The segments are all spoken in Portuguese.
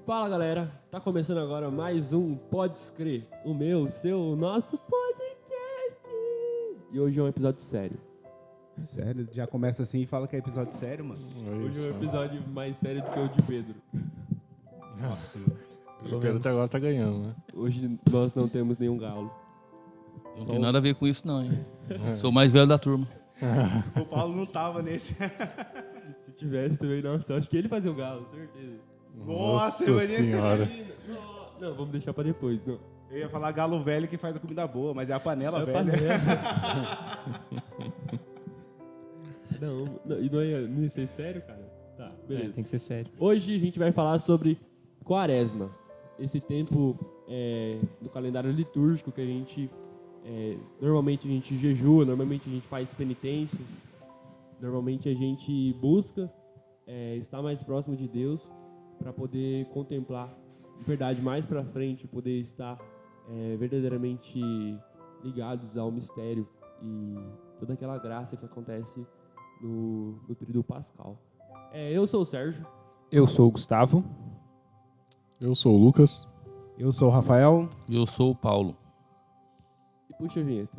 Fala galera, tá começando agora mais um Pode Crer, o meu, o seu, o nosso podcast. E hoje é um episódio sério. Sério? Já começa assim e fala que é episódio sério, mano? Hoje é um episódio mais sério do que o de Pedro. Nossa, o Pedro até agora tá ganhando, né? Hoje nós não temos nenhum galo. Não tem nada a ver com isso não, hein? Sou o mais velho da turma. O Paulo não tava nesse. Se tivesse também, nossa, eu acho que ele fazia o galo, certeza. Nossa senhora. Não, vamos deixar pra depois, não. Eu ia falar galo velho que faz a comida boa, mas é a panela velha. Não, e não ia ser sério, cara? Tá, beleza. Tem que ser sério. Hoje a gente vai falar sobre Quaresma, esse tempo do calendário litúrgico que a gente, normalmente a gente jejua, normalmente a gente faz penitências, normalmente a gente busca estar mais próximo de Deus para poder contemplar de verdade mais para frente, poder estar verdadeiramente ligados ao mistério e toda aquela graça que acontece no tríduo pascal. Eu sou o Sérgio. Eu sou o Gustavo. Eu sou o Lucas. Eu sou o Rafael. E eu sou o Paulo. E puxa a vinheta.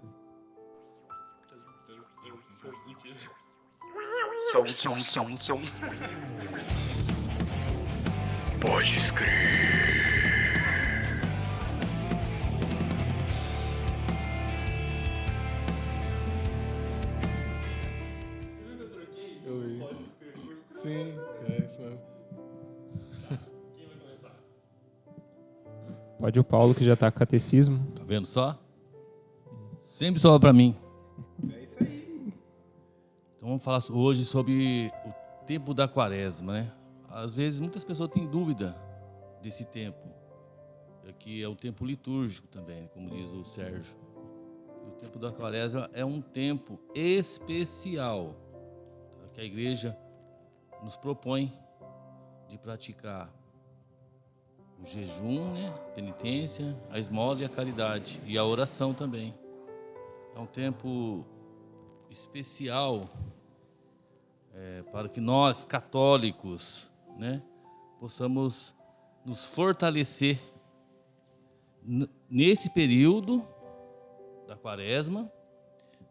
Som. Pode escrever. Sim, é isso mesmo. Pode o Paulo, que já tá com catecismo. Tá vendo só? Sempre sobra pra mim. É isso aí. Então vamos falar hoje sobre o tempo da Quaresma, né? Às vezes muitas pessoas têm dúvida desse tempo. Que é um tempo litúrgico também, como diz o Sérgio. O tempo da Quaresma é um tempo especial que a igreja nos propõe de praticar o jejum, né? Penitência, a esmola e a caridade, e a oração também. É um tempo especial para que nós, católicos, né, possamos nos fortalecer nesse período da Quaresma,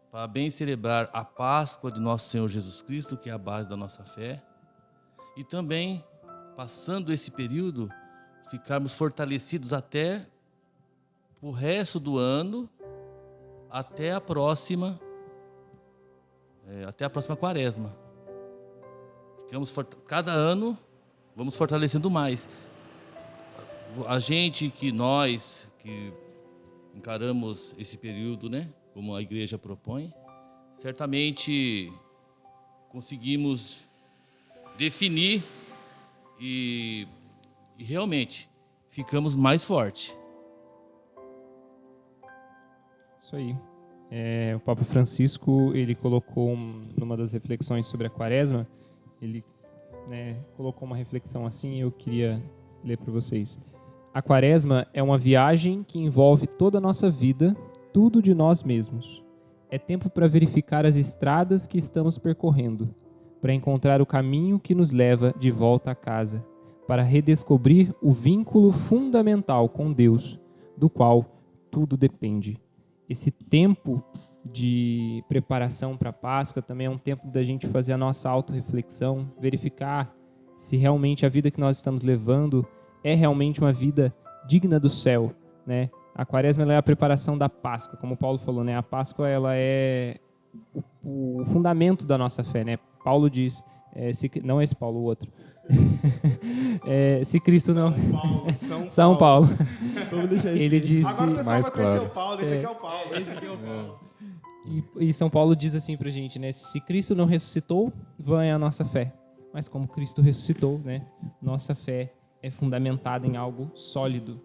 para bem celebrar a Páscoa de nosso Senhor Jesus Cristo, que é a base da nossa fé, e também, passando esse período, ficarmos fortalecidos até o resto do ano, até a próxima Quaresma. Cada ano vamos fortalecendo mais. Nós que encaramos esse período, né, como a igreja propõe, certamente conseguimos definir e realmente ficamos mais fortes. Isso aí. O Papa Francisco, ele colocou numa das reflexões sobre a Quaresma, ele colocou uma reflexão assim, eu queria ler para vocês. A Quaresma é uma viagem que envolve toda a nossa vida, tudo de nós mesmos. É tempo para verificar as estradas que estamos percorrendo, para encontrar o caminho que nos leva de volta a casa, para redescobrir o vínculo fundamental com Deus, do qual tudo depende. Esse tempo de preparação para a Páscoa também é um tempo da gente fazer a nossa autorreflexão, verificar se realmente a vida que nós estamos levando é realmente uma vida digna do céu, né? A Quaresma ela é a preparação da Páscoa, como o Paulo falou, né? A Páscoa ela é o fundamento da nossa fé, né? Paulo diz, não esse Paulo, o outro. Se Cristo não... São Paulo. Vamos deixar isso. Ele disse... Agora o pessoal mais vai conhecer claro. o Paulo, esse aqui é o Paulo. Esse aqui é o Paulo. E São Paulo diz assim pra gente, né? Se Cristo não ressuscitou, vã é a nossa fé. Mas como Cristo ressuscitou, né? Nossa fé é fundamentada em algo sólido.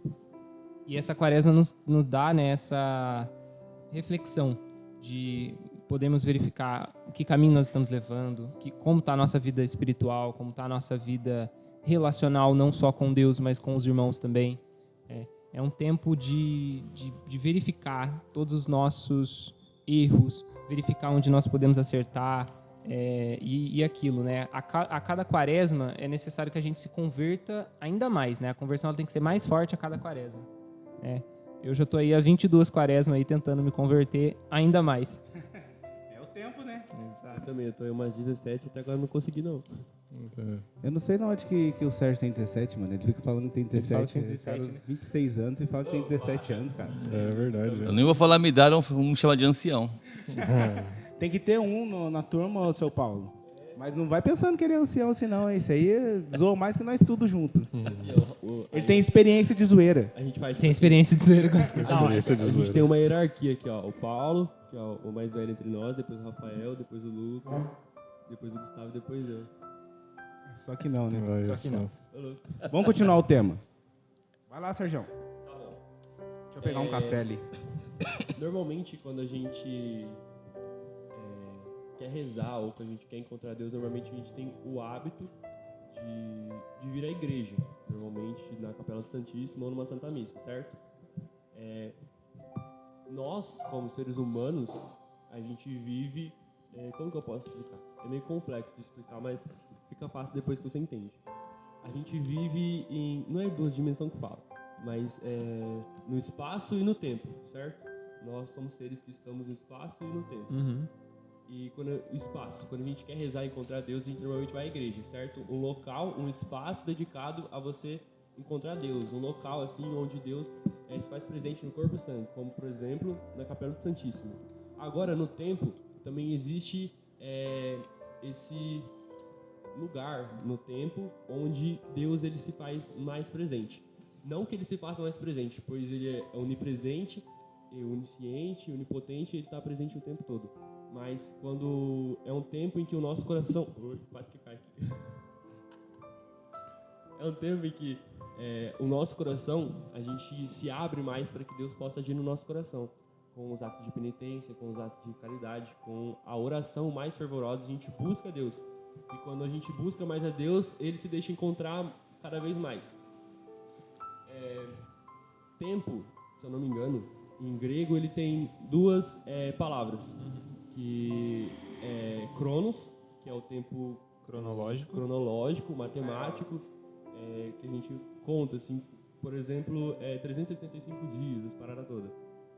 E essa Quaresma nos dá, né, essa reflexão de podemos verificar que caminho nós estamos levando, como está a nossa vida espiritual, como está a nossa vida relacional, não só com Deus, mas com os irmãos também. É um tempo de verificar todos os nossos erros, verificar onde nós podemos acertar, E aquilo, né? A cada quaresma é necessário que a gente se converta ainda mais, né? A conversão ela tem que ser mais forte a cada quaresma. Né? Eu já estou aí há 22 quaresmas aí tentando me converter ainda mais. É o tempo, né? Eu também, eu tô em umas 17 até agora não consegui não. Eu não sei na onde que o Sérgio tem 17, mano. Ele fica falando que tem 17. Ele fala que tem 17, cara, né? 26 anos e fala que tem 17 anos, cara. É verdade. Eu nem vou falar minha idade, vamos me chamar de ancião. Tem que ter na turma, seu Paulo. Mas não vai pensando que ele é ancião assim, não. Esse aí zoa mais que nós tudo junto. Assim, Ele tem experiência de zoeira. a gente faz Tem experiência de zoeira. Experiência de A gente zoeira. tem uma hierarquia aqui, ó. O Paulo, que é o mais velho entre nós, depois o Rafael, depois o Lucas, depois o Gustavo e depois eu. Só que não, né? Olha Só que só. não. Ô, louco. Vamos continuar o tema. Vai lá, Sérgio. Tá bom. Deixa eu pegar um café ali. Normalmente, quando a gente quer rezar ou quando a gente quer encontrar Deus, normalmente a gente tem o hábito de vir à igreja. Normalmente na Capela do Santíssimo ou numa Santa Missa, certo? Nós, como seres humanos, a gente vive... como que eu posso explicar? É meio complexo de explicar, mas fica fácil depois que você entende. A gente vive em... Não é duas dimensões que fala, mas no espaço e no tempo, certo? Nós somos seres que estamos no espaço e no tempo. Uhum. E quando a gente quer rezar e encontrar Deus, a gente normalmente vai à igreja, certo? Um local, um espaço dedicado a você encontrar Deus. Um local, assim, onde Deus se faz presente no corpo e sangue, como, por exemplo, na Capela do Santíssimo. Agora, no tempo, também existe esse lugar no tempo onde Deus ele se faz mais presente. Não que ele se faça mais presente, pois ele é onipresente, onisciente, onipotente, ele está presente o tempo todo. Mas quando é um tempo em que o nosso coração... Ui, quase que cai aqui. É um tempo em que o nosso coração, a gente se abre mais para que Deus possa agir no nosso coração. Com os atos de penitência, com os atos de caridade, com a oração mais fervorosa, a gente busca Deus. E quando a gente busca mais a Deus, Ele se deixa encontrar cada vez mais. Tempo, se eu não me engano, em grego ele tem duas palavras. Que é Cronos, que é o tempo cronológico, matemático, que a gente conta, assim, por exemplo, 365 dias, essa parada toda,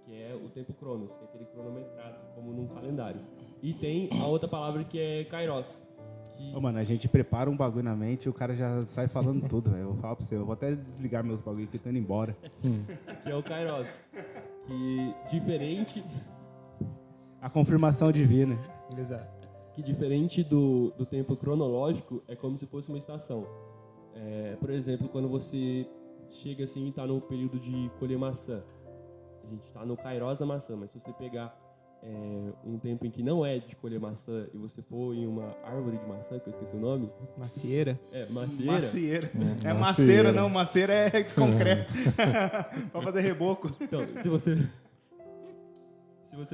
que é o tempo Cronos, que é aquele cronometrado, como num calendário. E tem a outra palavra que é Kairos. Ô, mano, a gente prepara um bagulho na mente e o cara já sai falando tudo, velho. Eu vou falar pra você, eu vou até desligar meus bagulhos que tô indo embora. Que é o Kairos. Que diferente... A confirmação divina. Exato. Que diferente do tempo cronológico, é como se fosse uma estação. Por exemplo, quando você chega assim e está no período de colher maçã, a gente está no Kairos da maçã, mas se você pegar um tempo em que não é de colher maçã e você for em uma árvore de maçã, que eu esqueci o nome... Macieira. Macieira. Macieira. É Macieira. maceira, não. Maceira é concreto. Pra fazer reboco. Então, se você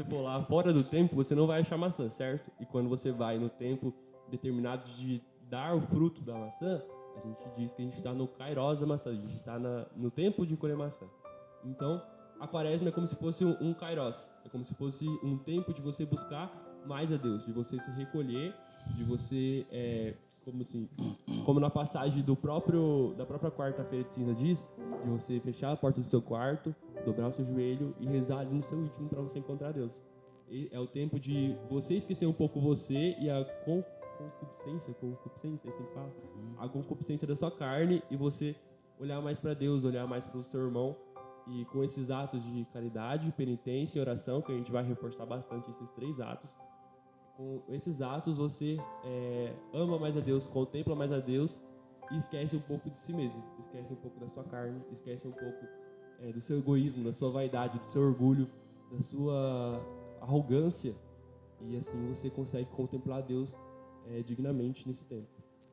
for lá fora do tempo, você não vai achar maçã, certo? E quando você vai no tempo determinado de dar o fruto da maçã, a gente diz que a gente está no Kairos da maçã, a gente está no tempo de colher maçã. Então, a quaresma é como se fosse um Kairos, é como se fosse um tempo de você buscar mais a Deus, de você se recolher, de você, como na passagem da própria quarta-feira de cinza diz, de você fechar a porta do seu quarto, dobrar o seu joelho e rezar ali no seu íntimo para você encontrar Deus. E é o tempo de você esquecer um pouco você e a concupiscência, assim que fala, a concupiscência da sua carne e você olhar mais para Deus, olhar mais para o seu irmão. E com esses atos de caridade, penitência e oração, que a gente vai reforçar bastante esses 3 atos, com esses atos você ama mais a Deus, contempla mais a Deus e esquece um pouco de si mesmo, esquece um pouco da sua carne, esquece um pouco do seu egoísmo, da sua vaidade, do seu orgulho, da sua arrogância, e assim você consegue contemplar Deus dignamente nesse tempo.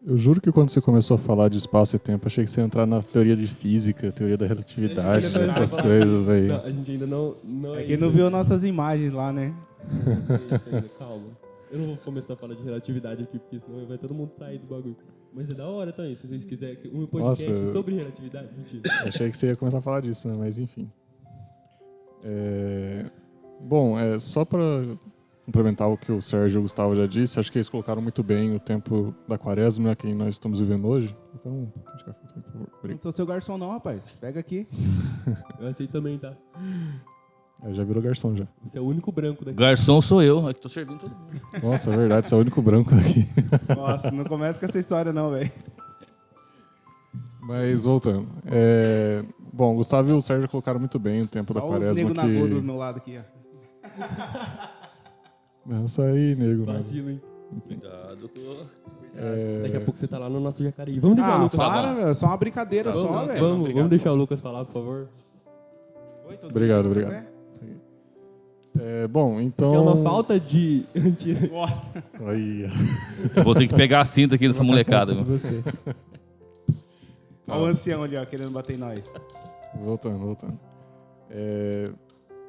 Eu juro que quando você começou a falar de espaço e tempo, achei que você ia entrar na teoria de física, teoria da relatividade, essas coisas aí. Não, a gente ainda não É que não viu nossas imagens lá, né? Não é isso ainda, calma. Eu não vou começar a falar de relatividade aqui, porque senão vai todo mundo sair do bagulho. Mas é da hora também, se vocês quiserem um podcast Nossa, sobre relatividade. Mentira. Achei que você ia começar a falar disso, né? Mas enfim. Bom, só para complementar o que o Sérgio e o Gustavo já disse, acho que eles colocaram muito bem o tempo da quaresma, né, que nós estamos vivendo hoje. Então, um pouquinho de café também, por favor. Não Obrigado. sou seu garçom não, rapaz. Pega aqui. Eu aceito também, tá? Já virou garçom já. Você é o único branco daqui. Garçom sou eu, é que tô servindo todo mundo. Nossa, é verdade, você é o único branco aqui. Nossa, não começa com essa história não, velho. Mas voltando. Bom, o Gustavo e o Sérgio colocaram muito bem o tempo da Só os quaresma. negros na gol do meu lado aqui, ó. Nossa aí, nego, mano. Vacilo, hein? Cuidado, Daqui a pouco você tá lá no nosso Jacareí. Vamos deixar o Ah, Lucas Tá para, bom. meu. Só uma brincadeira só, Vamos, velho. Vamos, Obrigado. vamos deixar o Lucas falar, por favor. Oi, todo Obrigado, mundo? obrigado. Café? Bom, então... Que é uma falta de... Mentira. Nossa. Aí, Eu vou ter que pegar a cinta aqui dessa molecada, viu? Você. Olha o ancião ali, ó, querendo bater em nós. voltando.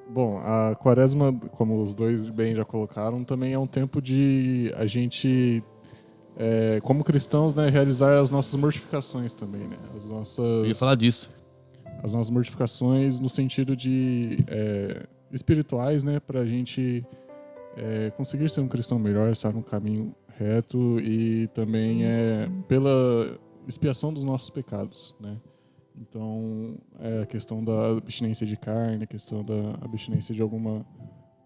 Bom, a quaresma, como os dois bem já colocaram, também é um tempo de a gente, como cristãos, né, realizar as nossas mortificações também, né? Eu ia falar disso. As nossas mortificações no sentido de espirituais, né, para a gente conseguir ser um cristão melhor, estar no caminho reto e também pela expiação dos nossos pecados, né? Então, a questão da abstinência de carne, a questão da abstinência de algum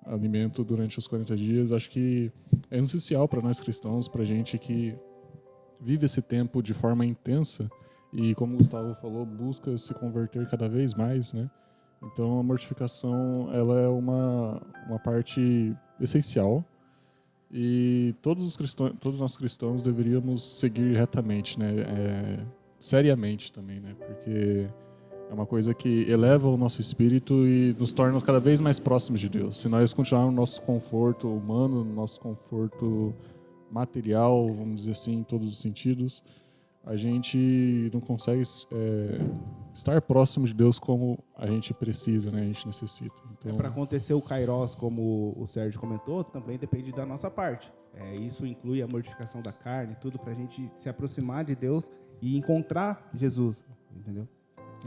alimento durante os 40 dias, acho que é essencial para nós cristãos, para a gente que vive esse tempo de forma intensa e, como o Gustavo falou, busca se converter cada vez mais, né? Então, a mortificação, ela é uma parte essencial e todos nós cristãos deveríamos seguir retamente, né? Seriamente também, né? Porque é uma coisa que eleva o nosso espírito e nos torna cada vez mais próximos de Deus. Se nós continuarmos no nosso conforto humano, no nosso conforto material, vamos dizer assim, em todos os sentidos, a gente não consegue estar próximo de Deus como a gente precisa, né? A gente necessita. Então, Para acontecer o Kairos, como o Sérgio comentou, também depende da nossa parte. Isso inclui a mortificação da carne, tudo para a gente se aproximar de Deus e encontrar Jesus, entendeu?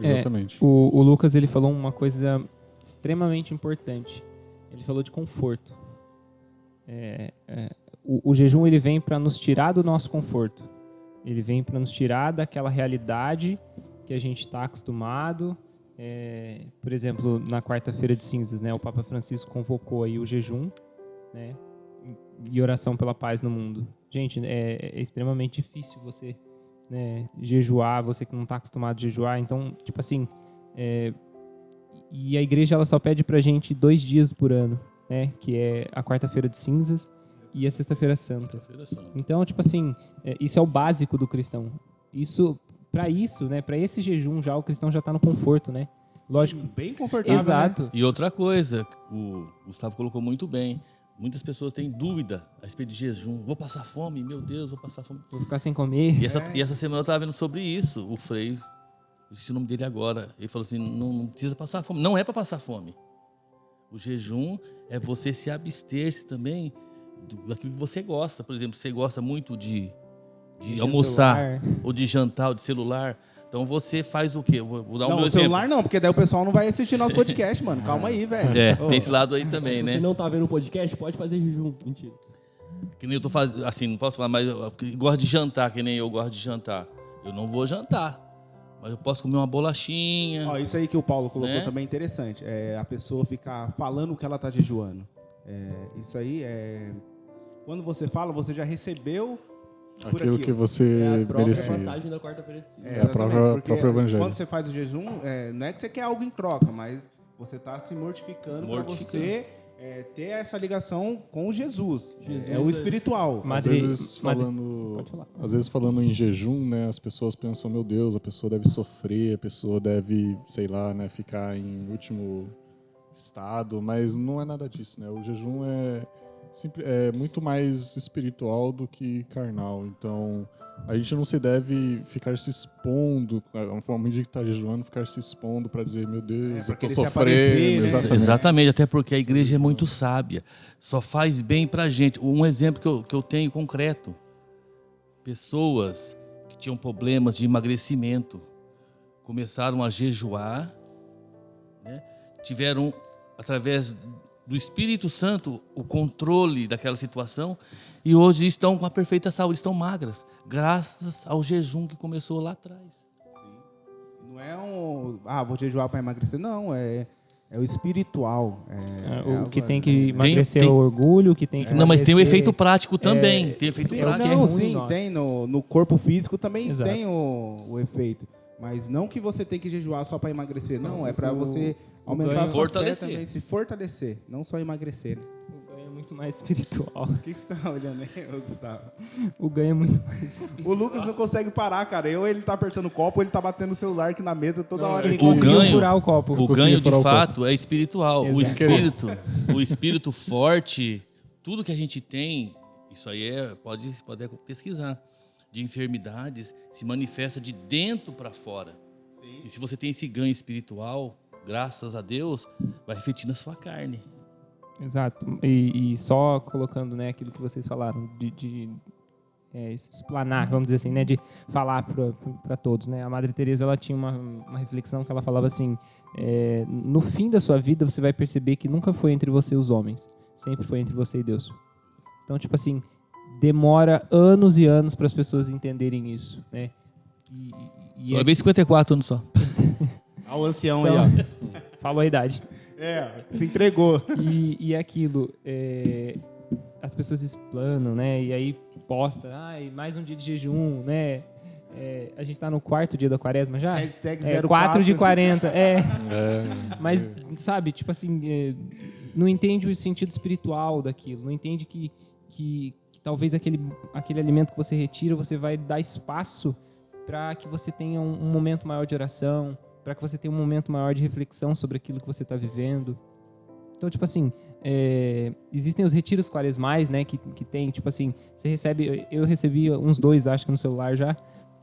exatamente. O Lucas, ele falou uma coisa extremamente importante. Ele falou de conforto. O jejum, ele vem para nos tirar do nosso conforto. Ele vem para nos tirar daquela realidade que a gente está acostumado. Por exemplo, na quarta-feira de cinzas, né, o Papa Francisco convocou aí o jejum, né, e oração pela paz no mundo. Gente, é extremamente difícil você, né, jejuar, você que não está acostumado a jejuar. Então, tipo assim, e a igreja ela só pede pra gente 2 dias por ano, né, que é a quarta-feira de cinzas e a sexta-feira santa. Então, tipo assim, isso é o básico do cristão. Para isso, né, para esse jejum já o cristão já está no conforto, né? Lógico. Bem confortável. Exato. Né? E outra coisa, o Gustavo colocou muito bem. Muitas pessoas têm dúvida a respeito de jejum. Vou passar fome? Meu Deus, vou passar fome. Vou ficar sem comer. E essa semana eu estava vendo sobre isso. O Frei, esqueci o nome dele agora. Ele falou assim, não precisa passar fome. Não é para passar fome. O jejum é você se abster-se também daquilo que você gosta. Por exemplo, você gosta muito de almoçar ou de jantar ou de celular. Então você faz o quê? Vou dar Não, meu o exemplo. celular não, porque daí o pessoal não vai assistir nosso podcast, mano. Calma aí, velho. Tem esse lado aí também, Se né? você não tá vendo o podcast, pode fazer jejum. Mentira. Que nem eu tô fazendo, assim, não posso falar, mas eu gosto de jantar, que nem eu gosto de jantar. Eu não vou jantar, mas eu posso comer uma bolachinha. Ó, isso aí que o Paulo colocou Né? também é interessante. A pessoa ficar falando que ela tá jejuando. Isso aí quando você fala, você já recebeu por Aquilo que você É a própria merecia. passagem da quarta-feira de cinzas. É a própria- porque próprio evangelho. Quando você faz o jejum, não é que você quer algo em troca, mas você está se mortificando para você ter essa ligação com Jesus. É o espiritual. Às vezes falando em jejum, né, as pessoas pensam, meu Deus, a pessoa deve sofrer, a pessoa deve, sei lá, né, ficar em último estado, mas não é nada disso, né? O jejum é muito mais espiritual do que carnal. Então, a gente não se deve ficar se expondo, a medida que está jejuando, ficar se expondo para dizer, meu Deus, eu estou querer se sofrendo. aparecer, né? Exatamente, até porque a igreja é muito sábia. Só faz bem pra gente. Um exemplo que eu tenho concreto. Pessoas que tinham problemas de emagrecimento começaram a jejuar, né? Tiveram, através do Espírito Santo o controle daquela situação e hoje estão com a perfeita saúde, estão magras, graças ao jejum que começou lá atrás. Não é vou jejuar para emagrecer. Não, é o espiritual. O que tem que emagrecer é o orgulho, o que tem que Não, mas tem o emagrecer efeito prático também. Tem efeito prático. Não, ruim, sim, nossa. tem no corpo físico também Exato. tem o efeito. Mas não que você tem que jejuar só para emagrecer. Não, é para você aumentar a sua fortalecer. fé também, se fortalecer. Não só emagrecer. Né? O ganho é muito mais espiritual. O que você tá olhando aí, Gustavo? O ganho é muito mais... O Lucas não consegue parar, cara. Ele tá apertando o copo, ele tá batendo o celular aqui na mesa toda hora. Ele O conseguiu ganho- furar o copo. O consegui ganho, de furar o fato, é espiritual. Exato. O espírito forte, tudo que a gente tem, isso aí pode pesquisar, de enfermidades, se manifesta de dentro para fora. Sim. E se você tem esse ganho espiritual, graças a Deus, vai refletir na sua carne. Exato. E só colocando, né, aquilo que vocês falaram, de explanar, vamos dizer assim, né, de falar para todos, né. A Madre Teresa, ela tinha uma reflexão que ela falava assim, no fim da sua vida você vai perceber que nunca foi entre você e os homens, sempre foi entre você e Deus. Então, tipo assim, demora anos e anos para as pessoas entenderem isso, né. Só levei 54 anos só. Olha o ancião São- aí, Falou a idade. ó. Se entregou. E aquilo, as pessoas explanam, né? E aí posta, mais um dia de jejum, né? A gente tá no 4º dia da quaresma já? Hashtag 4 de 40, É, Mas, sabe, tipo assim, não entende o sentido espiritual daquilo, não entende que talvez aquele alimento que você retira, você vai dar espaço para que você tenha um momento maior de oração, para que você tenha um momento maior de reflexão sobre aquilo que você está vivendo. Então, tipo assim, existem os retiros quaresmais, né, que tem, tipo assim, eu recebi uns 2, acho que no celular já,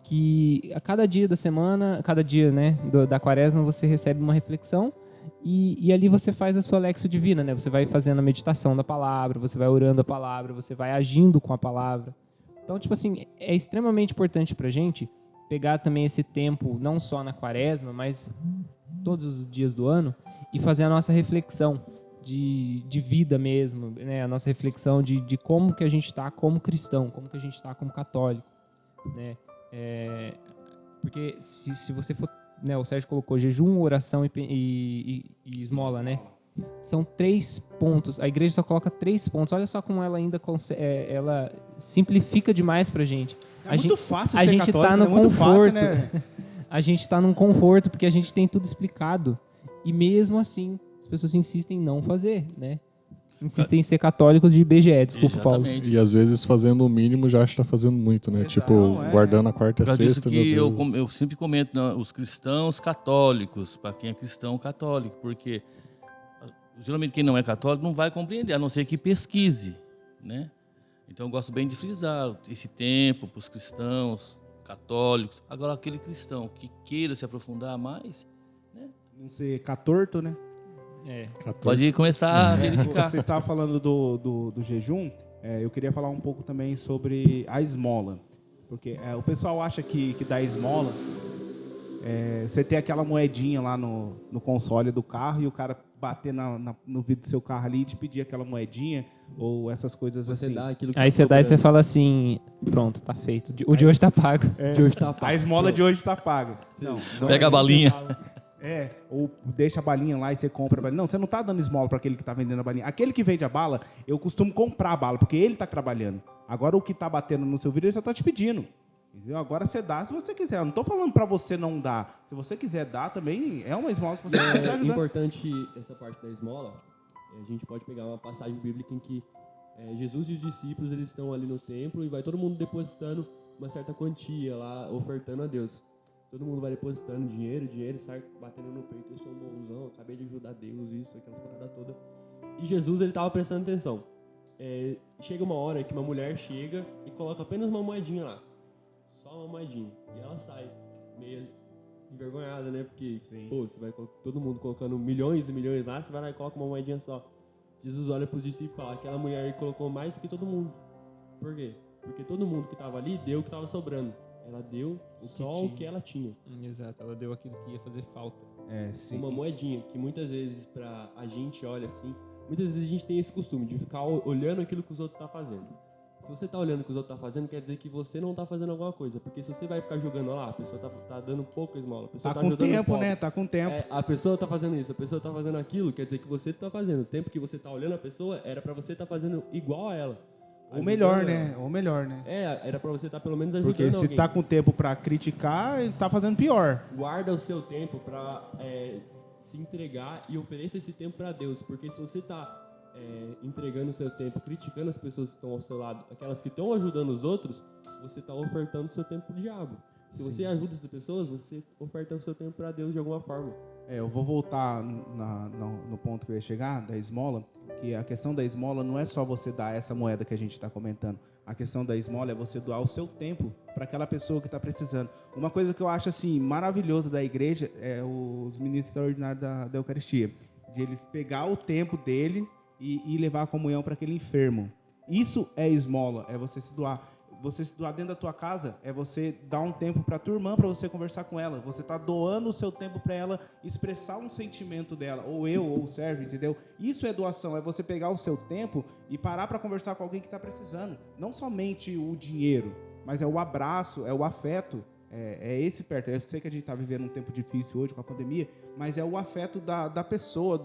que a cada dia da semana, cada dia, né, da quaresma, você recebe uma reflexão e ali você faz a sua Lexio Divina, né, você vai fazendo a meditação da palavra, você vai orando a palavra, você vai agindo com a palavra. Então, tipo assim, é extremamente importante pra gente pegar também esse tempo, não só na quaresma, mas todos os dias do ano, e fazer a nossa reflexão de vida mesmo, né? A nossa reflexão de como que a gente está como cristão, como que a gente está como católico, né? Porque se você for, né, o Sérgio colocou jejum, oração e esmola, né? São 3 pontos. A igreja só coloca 3 pontos. Olha só como ela ainda ela simplifica demais pra gente. Muito fácil a ser gente católico, tá no é muito conforto. fácil, né? A gente tá num conforto porque a gente tem tudo explicado. E mesmo assim, as pessoas insistem em não fazer, né? Insistem em ser católicos de IBGE, desculpa, Paulo. Exatamente. e às vezes fazendo o mínimo já acha que tá fazendo muito, né? Exato, Tipo, guardando a quarta e Por a causa disso sexta, que meu Deus. eu sempre comento, né, os cristãos católicos, para quem é cristão católico, porque geralmente quem não é católico não vai compreender, a não ser que pesquise, né? Então eu gosto bem de frisar esse tempo para os cristãos católicos. Agora aquele cristão que queira se aprofundar mais, né, Não ser catorto, né? pode começar a verificar. Você estava falando do jejum, eu queria falar um pouco também sobre a esmola. Porque o pessoal acha que dá esmola, você tem aquela moedinha lá no console do carro e o cara bater no vidro do seu carro ali e te pedir aquela moedinha ou essas coisas Você assim. dá aquilo que Aí tá você dá e você sobrando. fala assim, pronto, tá feito. O de hoje tá pago. De hoje tá A esmola de hoje está paga. Não Pega a balinha. Ou deixa a balinha lá e você compra a balinha. Não, você não está dando esmola para aquele que está vendendo a balinha. Aquele que vende a bala, eu costumo comprar a bala, porque ele está trabalhando. Agora o que está batendo no seu vidro, ele só está te pedindo. Entendeu? Agora você dá se você quiser. Eu não estou falando para você não dar. Se você quiser dar também, é uma esmola que você está É ajudando. importante essa parte da esmola. A gente pode pegar uma passagem bíblica em que Jesus e os discípulos eles estão ali no templo e vai todo mundo depositando uma certa quantia lá, ofertando a Deus. Todo mundo vai depositando dinheiro, sai batendo no peito, eu sou um bonzão, acabei de ajudar Deus, isso, aquelas paradas todas. E Jesus, ele estava prestando atenção. Chega uma hora que uma mulher chega e coloca apenas uma moedinha lá. Só uma moedinha. E ela sai, meio envergonhada, né? Porque, pô, você vai todo mundo colocando milhões e milhões lá, você vai lá e coloca uma moedinha só. Jesus olha para os discípulos e fala, aquela mulher aí colocou mais do que todo mundo. Por quê? Porque todo mundo que estava ali deu o que estava sobrando. Ela deu só o que ela tinha. Exato, ela deu aquilo que ia fazer falta. Sim. Uma moedinha, que muitas vezes pra a gente olha assim, muitas vezes a gente tem esse costume de ficar olhando aquilo que os outros estão fazendo. Se você está olhando o que os outros estão fazendo, quer dizer que você não está fazendo alguma coisa. Porque se você vai ficar julgando lá, a pessoa tá dando pouca esmola. A pessoa Tá com jogando tempo, pouco. né? Tá com tempo. A pessoa tá fazendo isso, a pessoa tá fazendo aquilo, quer dizer que você tá fazendo. O tempo que você tá olhando a pessoa, era pra você tá fazendo igual a ela. Ou melhor, Ajudando né? ela. Ou melhor, né? Era pra você tá pelo menos ajudando Porque se alguém. tá com tempo pra criticar, ele tá fazendo pior. Guarda o seu tempo pra se entregar e ofereça esse tempo pra Deus. Porque se você tá entregando o seu tempo, criticando as pessoas que estão ao seu lado, aquelas que estão ajudando os outros, você tá ofertando o seu tempo pro diabo. Se você ajuda essas pessoas, você oferta o seu tempo pra Deus de alguma forma. Eu vou voltar no ponto que eu ia chegar, da esmola, que a questão da esmola não é só você dar essa moeda que a gente está comentando. A questão da esmola é você doar o seu tempo para aquela pessoa que está precisando. Uma coisa que eu acho assim maravilhoso da igreja é os ministros extraordinários da Eucaristia, de eles pegar o tempo deles e levar a comunhão para aquele enfermo. Isso é esmola, é você se doar. Você se doar dentro da tua casa é você dar um tempo para tua irmã, para você conversar com ela. Você está doando o seu tempo para ela expressar um sentimento dela, ou o servo, entendeu? Isso é doação, é você pegar o seu tempo e parar para conversar com alguém que está precisando. Não somente o dinheiro, mas é o abraço, é o afeto, é esse perto. Eu sei que a gente está vivendo um tempo difícil hoje com a pandemia, mas é o afeto da pessoa,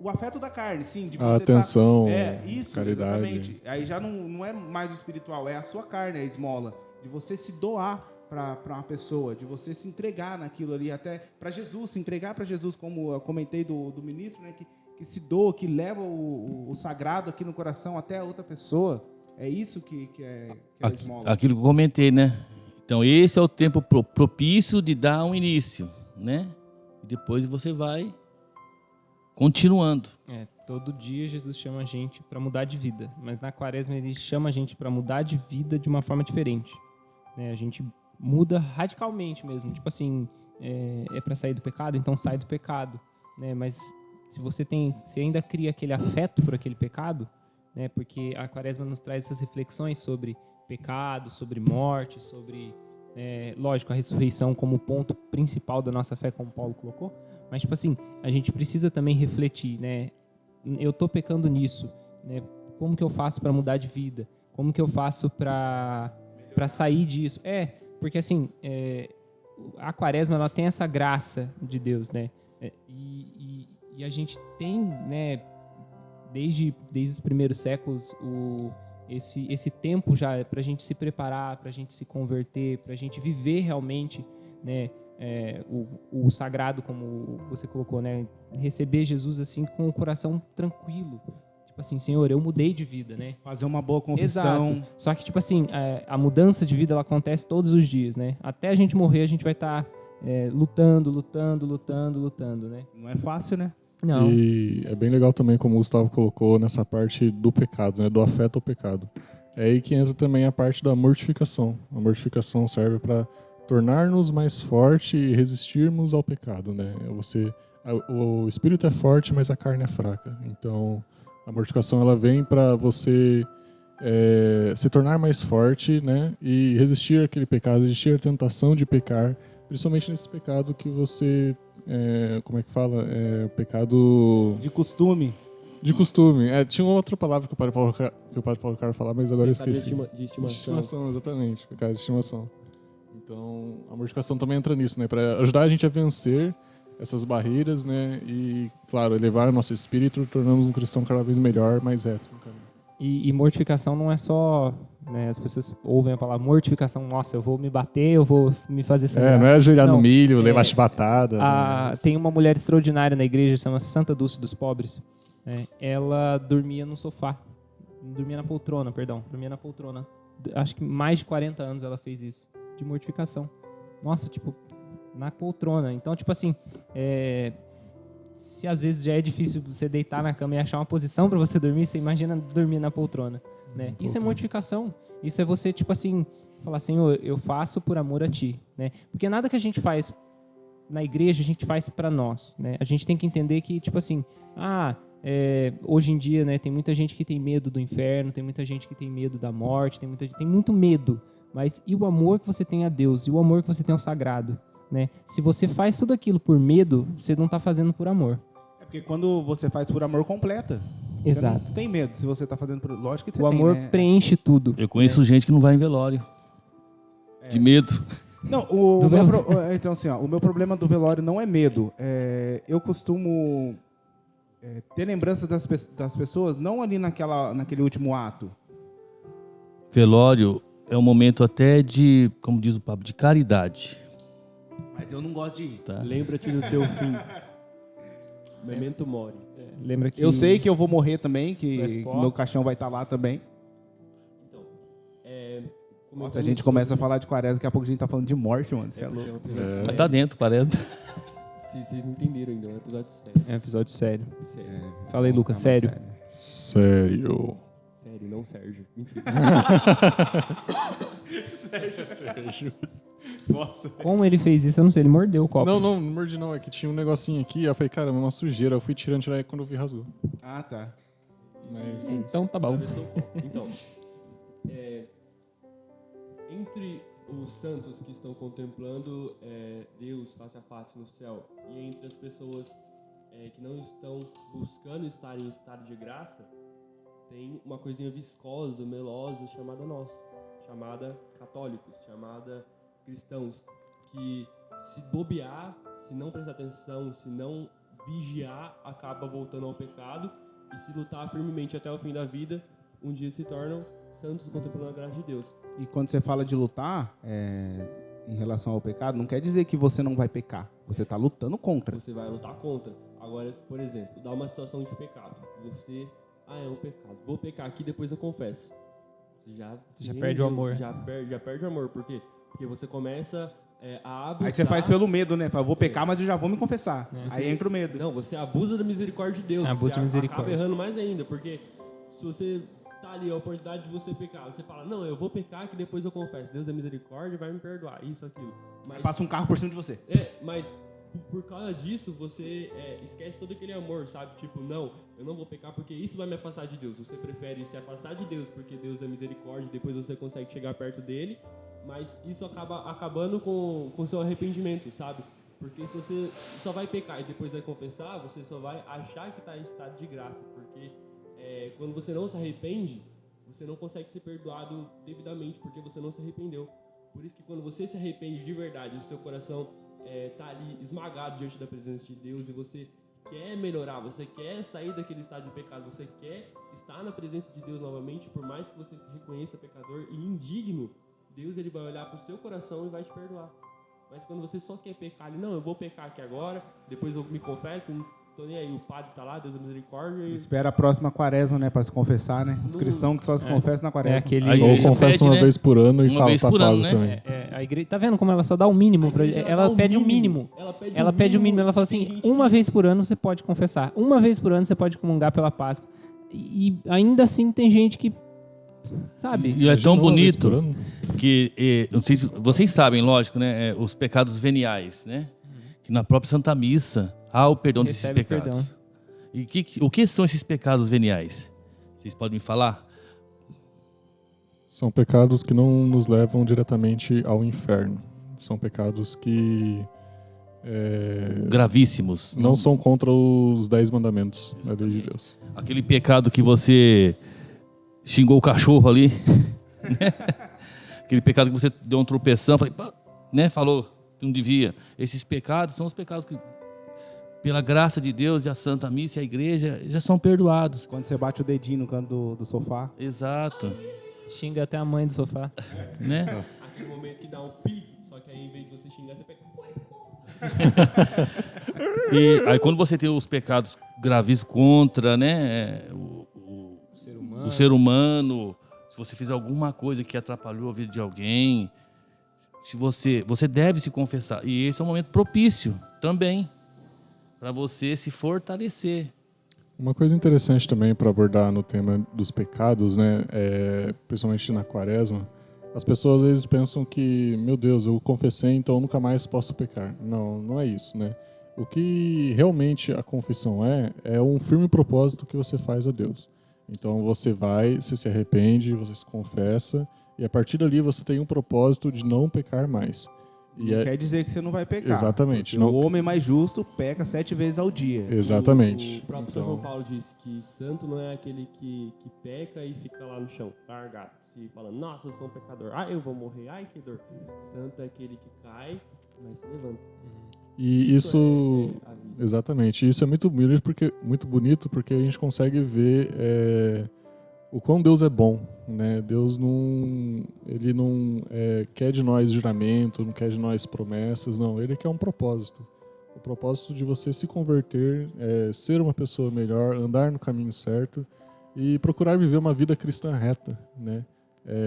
o afeto da carne, sim. De você A atenção, isso, caridade. exatamente. Aí já não é mais o espiritual, é a sua carne, a esmola. De você se doar para uma pessoa, de você se entregar naquilo ali, até para Jesus, se entregar para Jesus, como eu comentei do ministro, né, que se doa, que leva o sagrado aqui no coração até a outra pessoa. É isso que é a esmola. Aquilo que eu comentei, né? Então, esse é o tempo propício de dar um início, né? E depois você vai continuando. Todo dia Jesus chama a gente para mudar de vida, mas na quaresma ele chama a gente para mudar de vida de uma forma diferente, né? A gente muda radicalmente mesmo, tipo assim, é para sair do pecado, então sai do pecado, né? Mas se ainda cria aquele afeto por aquele pecado, né? Porque a quaresma nos traz essas reflexões sobre pecado, sobre morte, sobre, lógico, a ressurreição como ponto principal da nossa fé, como Paulo colocou. Mas, tipo assim, a gente precisa também refletir, né? Eu tô pecando nisso, né? Como que eu faço para mudar de vida? Como que eu faço para sair disso? Porque assim, a quaresma, ela tem essa graça de Deus, né? E a gente tem, né, desde os primeiros séculos, esse tempo já para a gente se preparar, para a gente se converter, para a gente viver realmente, né? O sagrado, como você colocou, né? Receber Jesus assim com o coração tranquilo, tipo assim, Senhor, eu mudei de vida, né? Fazer uma boa confissão. Exato. Só que tipo assim, a mudança de vida ela acontece todos os dias, né? Até a gente morrer a gente vai estar lutando, né? Não é fácil, né? Não. E é bem legal também, como o Gustavo colocou, nessa parte do pecado, né? Do afeto ao pecado. É aí que entra também a parte da mortificação. A mortificação serve para tornar-nos mais fortes e resistirmos ao pecado, né? O espírito é forte, mas a carne é fraca. Então, a mortificação ela vem para você se tornar mais forte, né? E resistir àquele pecado, resistir à tentação de pecar, principalmente nesse pecado que você, como é que fala? O pecado De costume. de costume. Tinha uma outra palavra que o Padre Paulo Caro falava, mas agora eu Pecado esqueci. de estimação. De estimação, exatamente. Pecado de estimação. Então, a mortificação também entra nisso, né? Para ajudar a gente a vencer essas barreiras, né? E, claro, elevar o nosso espírito, tornamos um cristão cada vez melhor, mais reto no caminho. E mortificação não é só, né, as pessoas ouvem a palavra mortificação, nossa, eu vou me bater, eu vou me fazer sangrar. Não é ajoelhar Não, no milho, levar chibatada. Tem uma mulher extraordinária na igreja, chama Santa Dulce dos Pobres. Ela dormia no sofá, dormia na poltrona. Acho que mais de 40 anos ela fez isso, de mortificação. Nossa, tipo, na poltrona. Então, tipo assim, se às vezes já é difícil você deitar na cama e achar uma posição para você dormir, você imagina dormir na poltrona, né? Isso é mortificação. Isso é você, tipo assim, falar, Senhor, eu faço por amor a Ti, né? Porque nada que a gente faz na igreja, a gente faz para nós, né? A gente tem que entender que, tipo assim, hoje em dia, né, tem muita gente que tem medo do inferno, tem muita gente que tem medo da morte, tem muito medo. Mas e o amor que você tem a Deus? E o amor que você tem ao sagrado? Né? Se você faz tudo aquilo por medo, você não está fazendo por amor. Porque quando você faz por amor, completa. Exato. Não tem medo se você tá fazendo por... Lógico que você O tem, amor né? preenche tudo. Eu conheço gente que não vai em velório. De medo. Não, Do então assim, ó, o meu problema do velório não é medo. Eu costumo ter lembranças das pessoas, não ali naquele último ato. Velório é um momento até de, como diz o Pablo, de caridade. Mas eu não gosto de ir. Tá? Lembra-te do teu fim. Memento mori. Lembra que Eu sei que eu vou morrer também, No que Expo. meu caixão vai estar lá também. Então, Nossa, a gente começa a falar de quaresma, daqui a pouco a gente tá falando de morte, mano. Você é porque louco. um episódio Mas sério. tá dentro, parece. Vocês não entenderam ainda, é um episódio sério. é um episódio sério. Sério. Fala aí, Lucas, sério. Sério. Sério, não Sérgio. Mentira. Sérgio. Nossa. Como ele fez isso, eu não sei. Ele mordeu o copo. Não mordi não. É que tinha um negocinho aqui. Eu falei, cara, é uma sujeira. Eu fui tirando, e quando eu vi, rasgou. Ah, tá. Mas, Então tá bom. Atravessou o copo. Então, entre os santos que estão contemplando Deus face a face no céu e entre as pessoas que não estão buscando estar em estado de graça, tem uma coisinha viscosa, melosa, chamada nós, chamada católicos, chamada cristãos, que se bobear, se não prestar atenção, se não vigiar, acaba voltando ao pecado, e se lutar firmemente até o fim da vida, um dia se tornam santos contemplando a graça de Deus. E quando você fala de lutar, em relação ao pecado, não quer dizer que você não vai pecar. Você está lutando contra. Você vai lutar contra. Agora, por exemplo, dá uma situação de pecado. Você, é um pecado. Vou pecar aqui, depois eu confesso. Você já perde o amor. Já perde o amor. Por quê? Porque você começa a abusar. Aí você faz pelo medo, né? Fala, vou pecar, mas eu já vou me confessar. É. Aí entra o medo. Não, você abusa da misericórdia de Deus. Abusa você da misericórdia. acaba errando mais ainda, porque se você tá ali a oportunidade de você pecar, você fala, não, eu vou pecar que depois eu confesso. Deus é misericórdia, vai me perdoar, isso, aquilo. Mas, Passa um carro por cima de você. mas por causa disso, você esquece todo aquele amor, sabe? Tipo, não, eu não vou pecar porque isso vai me afastar de Deus. Você prefere se afastar de Deus porque Deus é misericórdia, depois você consegue chegar perto dele, mas isso acaba acabando com o seu arrependimento, sabe? Porque se você só vai pecar e depois vai confessar, você só vai achar que está em estado de graça, porque quando você não se arrepende, você não consegue ser perdoado devidamente, porque você não se arrependeu. Por isso que quando você se arrepende de verdade, o seu coração tá ali esmagado diante da presença de Deus e você quer melhorar, você quer sair daquele estado de pecado, você quer estar na presença de Deus novamente, por mais que você se reconheça pecador e indigno, Deus ele vai olhar para o seu coração e vai te perdoar. Mas quando você só quer pecar, não, eu vou pecar aqui agora, depois eu me confesso, não tô nem aí, o padre tá lá, Deus é misericórdia. Espera a próxima quaresma, né? Pra se confessar, né? Os cristãos que só se confessam na quaresma. É aquele... Aí- Ou igreja confessa pede, uma né? vez por ano e Uma fala, vez tá por ano, pago né? também. a igreja, tá vendo como ela só dá o mínimo? Ela pede o mínimo. Ela pede o mínimo. Ela fala assim, uma vez por ano você pode confessar. Uma vez por ano você pode comungar pela Páscoa. E ainda assim tem gente que, sabe? E é tão Imagina uma vez por bonito ano. que, não sei se vocês sabem, lógico, né? Os pecados veniais, né? Que na própria Santa Missa há o perdão desses Recebe o pecados. perdão. E o que são esses pecados veniais? Vocês podem me falar? São pecados que não nos levam diretamente ao inferno. São pecados que Gravíssimos. não são contra os 10 mandamentos da lei de Deus. Aquele pecado que você xingou o cachorro ali, né? Aquele pecado que você deu um tropeção, falou que não devia. Esses pecados são os pecados que, pela graça de Deus e a Santa Missa e a Igreja, já são perdoados. Quando você bate o dedinho no canto do sofá. Exato. Xinga até a mãe do sofá. Né? Aquele momento que dá um pi, só que aí em vez de você xingar, você pega... E aí quando você tem os pecados gravíssimos contra, né, o ser humano, se você fizer alguma coisa que atrapalhou a vida de alguém, se você deve se confessar. E esse é um momento propício também para você se fortalecer. Uma coisa interessante também para abordar no tema dos pecados, né, principalmente na quaresma, as pessoas às vezes pensam que, meu Deus, eu confessei, então eu nunca mais posso pecar. Não, não é isso, né? O que realmente a confissão é um firme propósito que você faz a Deus. Então você se arrepende, você se confessa, e a partir dali você tem um propósito de não pecar mais. E Não quer dizer que você não vai pecar. Exatamente. Porque Não... O homem mais justo peca 7 vezes ao dia. Exatamente. O próprio São João Paulo diz que santo não é aquele que peca e fica lá no chão, largado, se falando, nossa, eu sou um pecador, eu vou morrer, que dor. Santo é aquele que cai, mas se levanta. E isso é a vida. exatamente. Isso é muito bonito porque a gente consegue ver o quão Deus é bom, né? Deus ele não quer de nós juramento, não quer de nós promessas, não. Ele quer um propósito. O propósito de você se converter, ser uma pessoa melhor, andar no caminho certo e procurar viver uma vida cristã reta, né?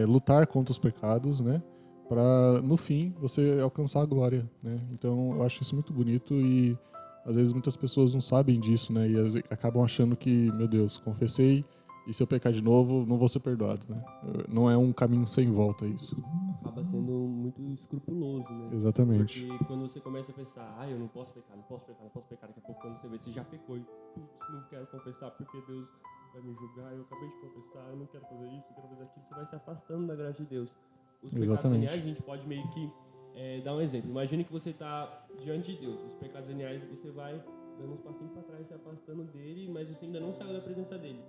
Lutar contra os pecados, né? Para no fim você alcançar a glória, né? Então eu acho isso muito bonito e às vezes muitas pessoas não sabem disso, né? E acabam achando que, meu Deus, confessei e se eu pecar de novo, não vou ser perdoado, né? Não é um caminho sem volta isso. Acaba sendo muito escrupuloso, né? Exatamente. Porque quando você começa a pensar, eu não posso pecar, daqui a pouco quando você vê, você já pecou e, não quero confessar porque Deus vai me julgar, eu acabei de confessar, eu não quero fazer isso, eu quero fazer aquilo, você vai se afastando da graça de Deus. Os pecados Exatamente. veniais, a gente pode meio que dar um exemplo. Imagine que você está diante de Deus. Os pecados veniais, você vai dando uns passinhos para trás, se afastando dele, mas você ainda não saiu da presença dele.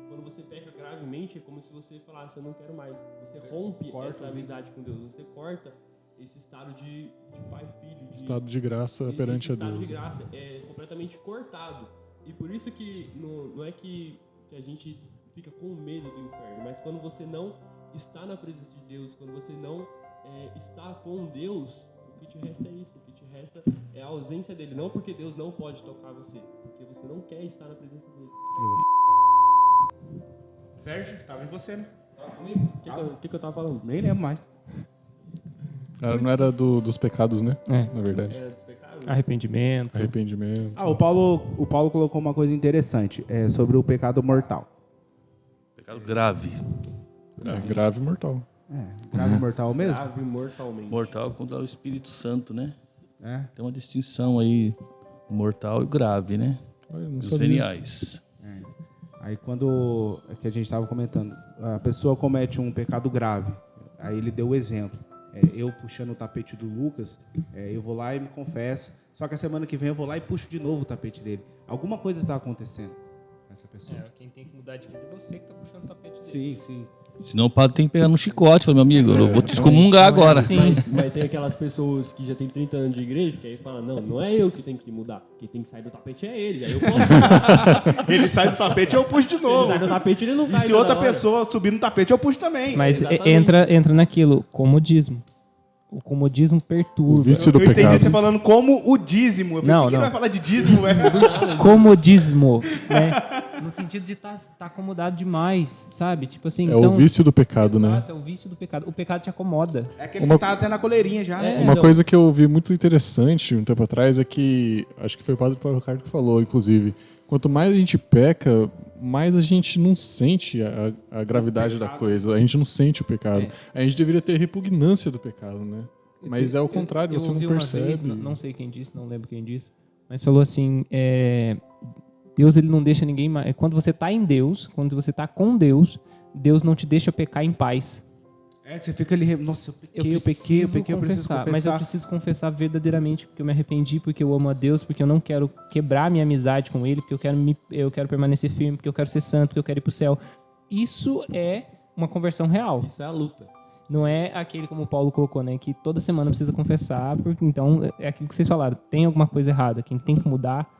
Quando você peca gravemente, é como se você falasse, eu não quero mais. Você rompe essa amizade com Deus. Você corta esse estado de pai e filho. Estado de graça perante a Deus. Esse estado de graça é completamente cortado. E por isso que não é que a gente fica com medo do inferno, mas quando você não está na presença de Deus, quando você não está com Deus, o que te resta é isso. O que te resta é a ausência dele. Não porque Deus não pode tocar você, porque você não quer estar na presença dele. Sérgio, tava em você, né? O que eu tava falando? Nem lembro mais. Não era dos pecados, né? Na verdade. Era dos pecados? Arrependimento. Arrependimento. O Paulo colocou uma coisa interessante sobre o pecado mortal. Pecado grave. Grave e mortal. Grave e mortal mesmo? Grave mortalmente. Mortal contra o Espírito Santo, né? É. Tem uma distinção aí, mortal e grave, né? Eu não Os sabia. veniais. Aí quando que a gente estava comentando, a pessoa comete um pecado grave, aí ele deu o exemplo. Eu puxando o tapete do Lucas, eu vou lá e me confesso, só que a semana que vem eu vou lá e puxo de novo o tapete dele. Alguma coisa está acontecendo com essa pessoa. Quem tem que mudar de vida é você que tá puxando o tapete dele. Sim. Senão o padre tem que pegar no chicote. Fala, meu amigo, eu vou te excomungar agora. Mas tem aquelas pessoas que já tem 30 anos de igreja que aí falam, não é eu que tenho que mudar. Quem tem que sair do tapete é ele. Aí eu posso. Ele sai do tapete, eu puxo de Ele novo. sai do tapete, ele não E cai. se outra toda hora. pessoa subir no tapete, eu puxo também. Mas Exatamente. entra naquilo, comodismo. O comodismo perturba. O vício do Eu entendi pecado. você falando como o dízimo. Eu falei, Não, por que não. ele vai falar de dízimo, velho? Comodismo, né? No sentido de tá acomodado demais, sabe? Tipo assim, O vício do pecado, né? Exato, é o vício do pecado. O pecado te acomoda. É aquele que tá até na coleirinha já, né? Uma então. coisa que eu vi muito interessante um tempo atrás é que, acho que foi o padre Paulo Ricardo que falou, inclusive, quanto mais a gente peca, mais a gente não sente a gravidade da coisa, a gente não sente o pecado. A gente deveria ter repugnância do pecado, né? Mas é o contrário, Eu você não ouvi uma percebe. vez, não sei quem disse, não lembro quem disse, mas falou assim, Deus ele não deixa ninguém mais. Quando você está em Deus, quando você está com Deus, Deus não te deixa pecar em paz. Você fica ali, nossa, eu preciso confessar. Mas eu preciso confessar verdadeiramente, porque eu me arrependi, porque eu amo a Deus, porque eu não quero quebrar minha amizade com Ele, porque eu quero permanecer firme, porque eu quero ser santo, porque eu quero ir para o céu. Isso é uma conversão real. Isso é a luta. Não é aquele, como o Paulo colocou, né, que toda semana precisa confessar, porque então é aquilo que vocês falaram, tem alguma coisa errada, quem tem que mudar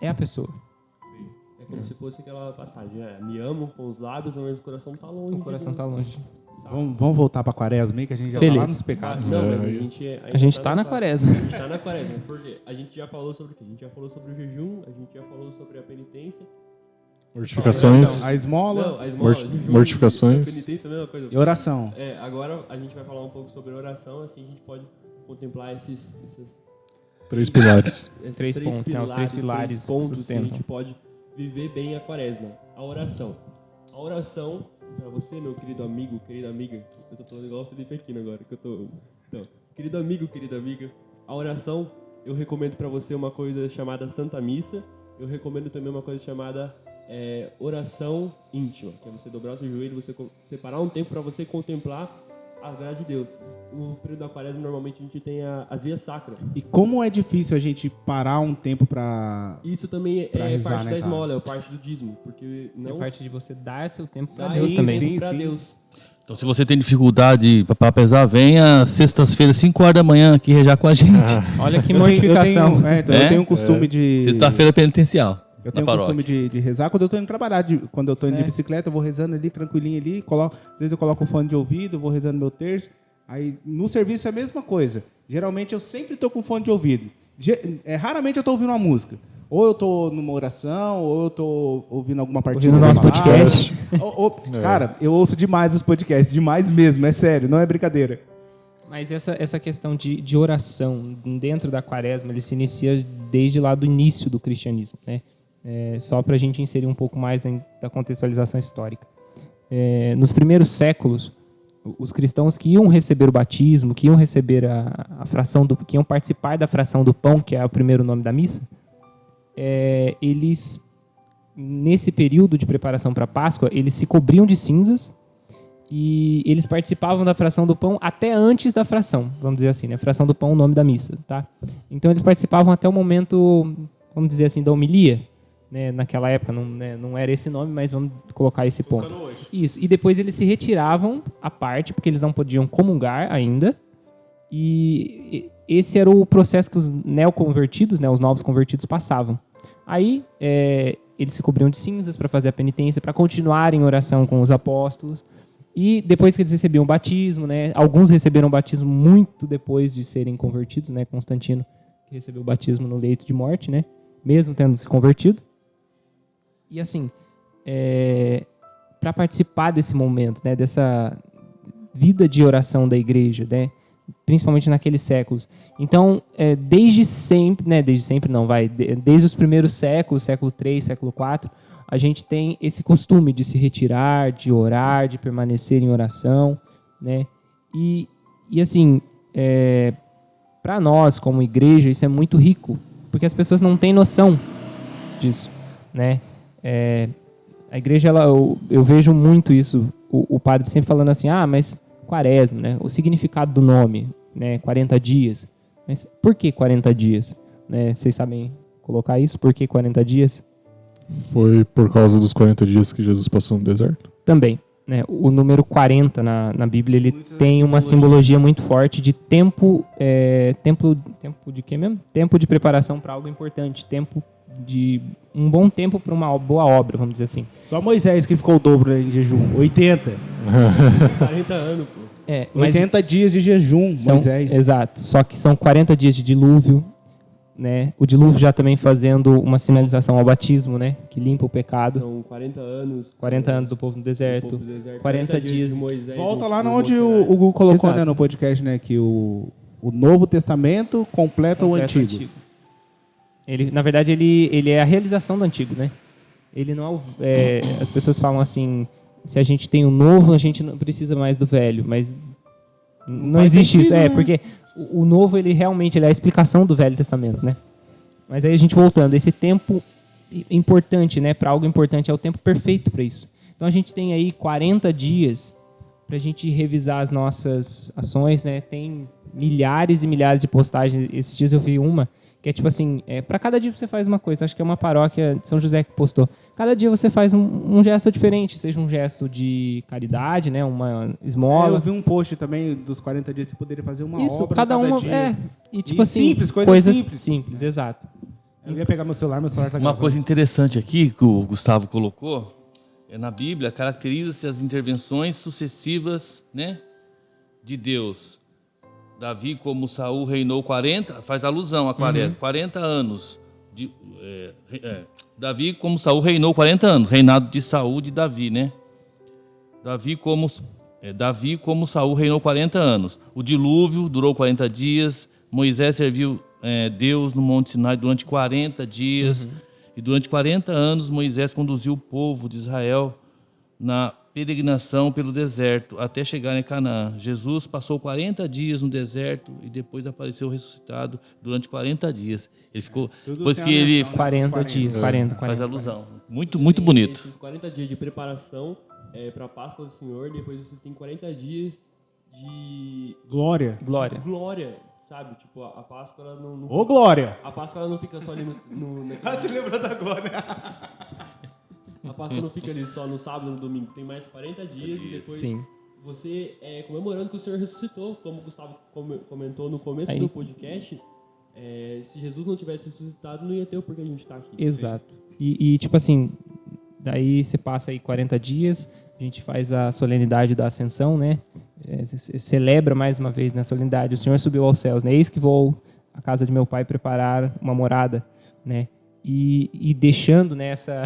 é a pessoa. É como se fosse aquela passagem, me amo com os lábios, mas o coração tá longe. O coração tá longe. Vamos voltar pra quaresma aí, que a gente já Beleza. tá lá nos pecados. Não, mas A gente tá na quaresma. A gente tá na quaresma, por quê? A gente já falou sobre o quê? A gente já falou sobre o jejum, a gente já falou sobre a penitência. Mortificações. A esmola Não, a esmola, jejum, mortificações. a penitência é a mesma coisa. e oração. Agora a gente vai falar um pouco sobre oração, assim a gente pode contemplar esses 3 pilares. esses Três pontos, né? Os três pilares três pontos que a sustentam. gente pode viver bem a quaresma. A oração. A oração, para você, meu querido amigo, querida amiga, eu tô falando igual o Felipe Aquino agora, que eu tô... Então, querido amigo, querida amiga, a oração, eu recomendo para você uma coisa chamada Santa Missa, eu recomendo também uma coisa chamada oração íntima, que é você dobrar o seu joelho, você separar um tempo para você contemplar a graça de Deus. No período da quaresma, normalmente a gente tem as vias sacras. E como é difícil a gente parar um tempo pra... Isso também Pra é rezar, parte né, da cara? esmola, é parte do dízimo. Porque É não parte de você dar seu tempo para dá Deus sim, também. sim. para Deus. Então, se você tem dificuldade para pesar, venha sextas-feiras, 5 horas da manhã aqui rejar com a gente. Olha que Eu mortificação. eu tenho um costume de... Sexta-feira penitencial. Eu tenho o na costume paróquia. de rezar quando eu tô indo trabalhar. Quando eu tô indo de bicicleta, eu vou rezando ali, tranquilinho ali. Às vezes eu coloco o fone de ouvido, vou rezando meu terço. Aí no serviço é a mesma coisa. Geralmente eu sempre tô com fone de ouvido. Raramente eu tô ouvindo uma música. Ou eu tô numa oração, ou eu tô ouvindo alguma partilha. Ouvindo da nosso palavra. podcast. Cara, eu ouço demais os podcasts. Demais mesmo, é sério, não é brincadeira. Mas essa questão de oração dentro da quaresma, ele se inicia desde lá do início do cristianismo, né? Só para a gente inserir um pouco mais da contextualização histórica. Nos primeiros séculos, os cristãos que iam receber o batismo, que iam receber a fração que iam participar da fração do pão, que é o primeiro nome da missa, eles, nesse período de preparação para a Páscoa, eles se cobriam de cinzas e eles participavam da fração do pão até antes da fração, vamos dizer assim, né? Fração do pão, o nome da missa, tá? Então eles participavam até o momento, vamos dizer assim, da homilia, né? Naquela época não era esse nome, mas vamos colocar esse ponto. Isso. E depois eles se retiravam à parte, porque eles não podiam comungar ainda. E esse era o processo que os neoconvertidos, né, os novos convertidos, passavam. Aí eles se cobriam de cinzas para fazer a penitência, para continuar em oração com os apóstolos. E depois que eles recebiam o batismo, né, alguns receberam o batismo muito depois de serem convertidos, né, Constantino que recebeu o batismo no leito de morte, né, mesmo tendo se convertido. E assim, para participar desse momento, né, dessa vida de oração da igreja, né, principalmente naqueles séculos. Então, desde sempre, né, desde os primeiros séculos, século III, século IV, a gente tem esse costume de se retirar, de orar, de permanecer em oração, né? E assim, para nós como igreja isso é muito rico, porque as pessoas não têm noção disso, né? A igreja, eu vejo muito isso, o padre sempre falando assim, mas quaresma, né? O significado do nome, né? 40 dias. Mas por que 40 dias? Né? Vocês sabem colocar isso? Por que 40 dias? Foi por causa dos 40 dias que Jesus passou no deserto? Também. Né? O número 40 na Bíblia, ele tem uma simbologia muito forte de tempo de quê mesmo? Tempo de preparação para algo importante, um bom tempo para uma boa obra, vamos dizer assim. Só Moisés que ficou o dobro em jejum. 80. 40 anos, pô. Mas 80 dias de jejum, Moisés. Exato. Só que são 40 dias de dilúvio, né? O dilúvio já também fazendo uma sinalização ao batismo, né? Que limpa o pecado. São 40 anos. 40 anos do povo no deserto. 40 dias de Moisés. Volta lá onde o Hugo colocou, né, no podcast, né? Que o Novo Testamento completa o Antigo. Ele, na verdade, ele é a realização do Antigo, né? Ele não as pessoas falam assim, se a gente tem o Novo, a gente não precisa mais do Velho, mas não existe isso. Né? Porque o Novo, ele realmente é a explicação do Velho Testamento, né? Mas aí a gente voltando, esse tempo importante, né? Para algo importante, é o tempo perfeito para isso. Então a gente tem aí 40 dias para a gente revisar as nossas ações, né? Tem milhares e milhares de postagens. Esses dias eu vi uma que é tipo assim, para cada dia você faz uma coisa. Acho que é uma paróquia de São José que postou. Cada dia você faz um gesto diferente, seja um gesto de caridade, né, uma esmola. Eu vi um post também dos 40 dias, você poderia fazer uma Isso, obra cada uma dia. E tipo assim, simples, coisas simples. simples, exato. Eu ia pegar meu celular tá Uma gravando. coisa interessante aqui que o Gustavo colocou, na Bíblia caracteriza-se as intervenções sucessivas, né, de Deus. Davi, como Saul reinou 40, faz alusão a 40 anos. Davi, como Saul reinou 40 anos, reinado de Saul de Davi, né? Davi, como Saul reinou 40 anos. O dilúvio durou 40 dias. Moisés serviu Deus no Monte Sinai durante 40 dias. E durante 40 anos, Moisés conduziu o povo de Israel na peregrinação pelo deserto até chegar em Canaã. Jesus passou 40 dias no deserto e depois apareceu ressuscitado durante 40 dias. Ele ficou depois que ele 40 dias, 40. faz alusão. Muito bonito. Esses 40 dias de preparação para a Páscoa do Senhor, depois você tem 40 dias de Glória. Glória. glória, sabe? Tipo, a Páscoa ela não Ô, Glória! a Páscoa ela não fica só ali Você lembrou da Glória? a Páscoa não fica ali só no sábado e no domingo, tem mais 40 dias e depois Sim. você comemorando que o Senhor ressuscitou, como o Gustavo comentou no começo Aí. do podcast. Se Jesus não tivesse ressuscitado, não ia ter o porquê a gente estar aqui. Exato. E tipo assim, daí você passa aí 40 dias, a gente faz a solenidade da Ascensão, né? Celebra mais uma vez na solenidade, o Senhor subiu aos céus, né? Eis que vou à casa de meu pai preparar uma morada, né? E deixando, né, essa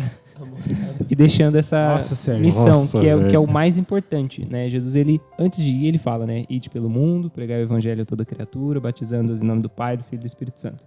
Nossa, Sérgio. missão, Nossa, que é o velho. mais importante, né? Jesus, ele, antes de ir, ele fala, né? Ide pelo mundo, pregar o evangelho a toda criatura, batizando-os em nome do Pai, do Filho e do Espírito Santo.